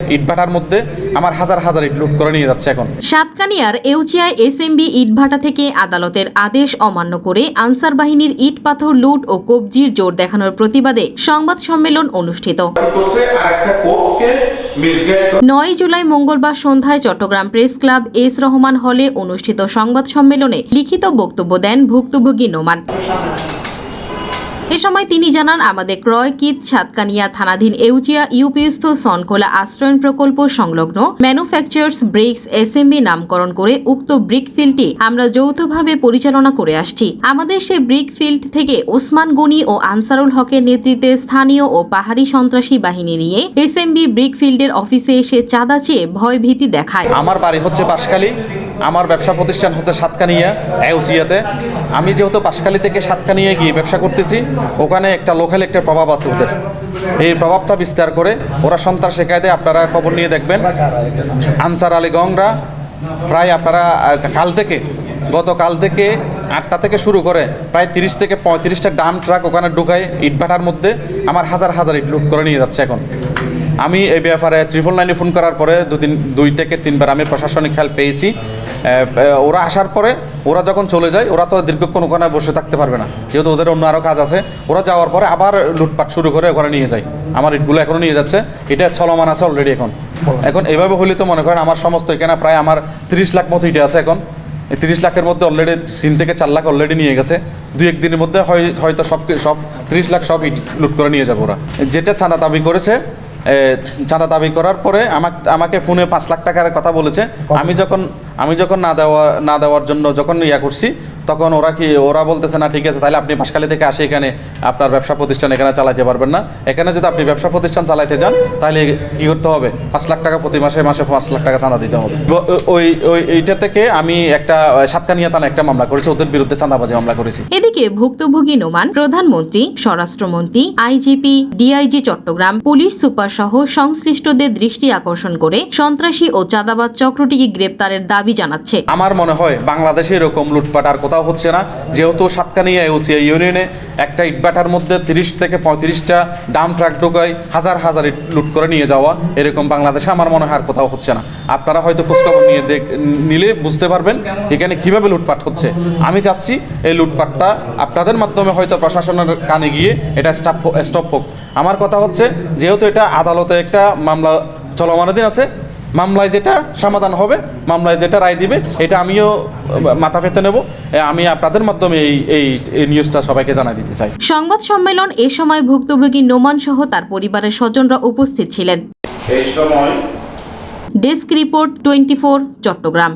ইটভাটার মধ্যে আমার হাজার হাজার ইট লুট করে নিয়ে যাচ্ছে এখন। সাতকানিয়ার এউচিয়ায় এসএমবি ইটভাটা থেকে আদালতের আদেশ অমান্য করে আনসার বাহিনীর ইট পাথর লুট ও কবজির জোর দেখানোর প্রতিবাদে সংবাদ সম্মেলন অনুষ্ঠিত। 9 জুলাই মঙ্গলবার সন্ধ্যায় Chattogram press club S Rahman হলে অনুষ্ঠিত সংবাদ সম্মেলনে লিখিত বক্তব্য দেন ভুক্তভোগী নোমান। এ সময় তিনি জানান, আমাদের ক্রয়কিত সাতকানিয়া থানাধীন এউচিয়া ইউপিস্থ সনখোলা আশ্রয়ন প্রকল্প সংলগ্ন ম্যানুফ্যাকচার্স ব্রিক্স এসএমবি নামকরণ করে উক্ত ব্রিক ফিল্ডটি আমরা যৌথভাবে পরিচালনা করে আসছি। আমাদের সে ব্রিক ফিল্ড থেকে ওসমান গনি ও আনসারুল হকের নেতৃত্বে স্থানীয় ও পাহাড়ি সন্ত্রাসী বাহিনী নিয়ে এসএমবি ব্রিক ফিল্ডের অফিসে এসে চাঁদা চেয়ে ভয় ভীতি দেখায়। আমার বাড়ি হচ্ছে পাশখালী, আমার ব্যবসা প্রতিষ্ঠান হচ্ছে সাতকানিয়া এউচিয়াতে। আমি যেহেতু পাশখালী থেকে সাতকানিয়া গিয়ে ব্যবসা করতেছি, ওখানে একটা লোকাল একটা প্রভাব আছে ওদের। এই প্রভাবটা বিস্তার করে ওরা সন্ত্রাস শেখায় দেয়। আপনারা খবর নিয়ে দেখবেন, আনসার আলী গংরা প্রায় আপনারা গতকাল থেকে 8টা থেকে শুরু করে প্রায় 30 থেকে 35টা ডাম ট্রাক ওখানে ঢুকায় ইটভাটার মধ্যে আমার হাজার হাজার ইট লুট করে নিয়ে যাচ্ছে এখন। আমি এই ব্যাপারে 999 ফোন করার পরে 2 থেকে 3 বার আমি প্রশাসনিক হেল্প পেয়েছি। ওরা আসার পরে ওরা যখন চলে যায়, ওরা তো দীর্ঘক্ষণ ওখানে বসে থাকতে পারবে না, যেহেতু ওদের অন্য আরও কাজ আছে। ওরা যাওয়ার পরে আবার লুটপাট শুরু করে ওখানে নিয়ে যায়। আমার ইটগুলো এখনও নিয়ে যাচ্ছে, এটা চলমান আছে অলরেডি। এখন এইভাবে হলে তো মনে করেন আমার সমস্ত এখানে প্রায় আমার 30 লাখ মতো ইটে আছে এখন। এই 30 লাখের মধ্যে অলরেডি 3 থেকে 4 লাখ অলরেডি নিয়ে গেছে। 2-1 দিনের মধ্যে হয়তো সব 30 লাখ সব ইট লুট করে নিয়ে যাবো ওরা। যেটা চাঁদা দাবি করেছে, চাঁদা দাবি করার পরে আমাকে ফোনে 5 লাখ টাকার কথা বলেছে। আমি যখন না দেওয়ার জন্য যখন করছি, তখন ওরা বলতেছে না ঠিক আছে, তাহলে আপনি পাশখালী থেকে আসে এখানে আপনার ব্যবসা প্রতিষ্ঠান এখানে চালাতে পারবেন না। এখানে যদি আপনি ব্যবসা প্রতিষ্ঠান চালাতে যান, তাহলে কি করতে হবে? 5 লাখ টাকা প্রতি মাসে 5 লাখ টাকা চাঁদা দিতে হবে। এইটা থেকে আমি একটা সাতকানিয়া থানায় একটা মামলা করেছি, ওদের বিরুদ্ধে চাঁদাবাজি মামলা করেছি। এদিকে ভুক্তভোগী নোমান প্রধানমন্ত্রী, স্বরাষ্ট্রমন্ত্রী, IGP, DIG Chattogram, police super সহ সংশ্লিষ্টদের দৃষ্টি আকর্ষণ করে সন্ত্রাসী ও চাঁদাবাজ চক্রটিকে গ্রেপ্তারের দাবি জানাচ্ছে। আমার মনে হয় বাংলাদেশে এরকম লুটপাট আর কোথাও হচ্ছে না। যেহেতু সাতকানিয়া এউচিয়া ইউনিয়নে একটা ইটভাটার মধ্যে 30 থেকে 35টা ডাম ট্রাক ঢোকায় হাজার হাজার ইট লুট করে নিয়ে যাওয়া, এরকম বাংলাদেশে আমার মনে হয় আর কোথাও হচ্ছে না। আপনারা হয়তো খোঁজখবর নিলে বুঝতে পারবেন এখানে কিভাবে লুটপাট হচ্ছে। আমি চাচ্ছি এই লুটপাটটা আপনাদের মাধ্যমে হয়তো প্রশাসনের কানে গিয়ে এটা স্টপ হোক। আমার কথা হচ্ছে, যেহেতু এটা আদালতে একটা মামলা চলমানাধীন আছে, মামলায় যেটা সমাধান হবে, মামলায় যেটা রায় দিবে, এটা আমিও মাথা পেতে নেব। আমি আপনাদের মাধ্যমে এই নিউজটা সবাইকে জানাই দিতে চাই। সংবাদ সম্মেলন এ সময় ভুক্তভোগী নোমান সহ তার পরিবারের স্বজনরা উপস্থিত ছিলেন। এই সময় ডেস্ক রিপোর্ট 24 চট্টগ্রাম।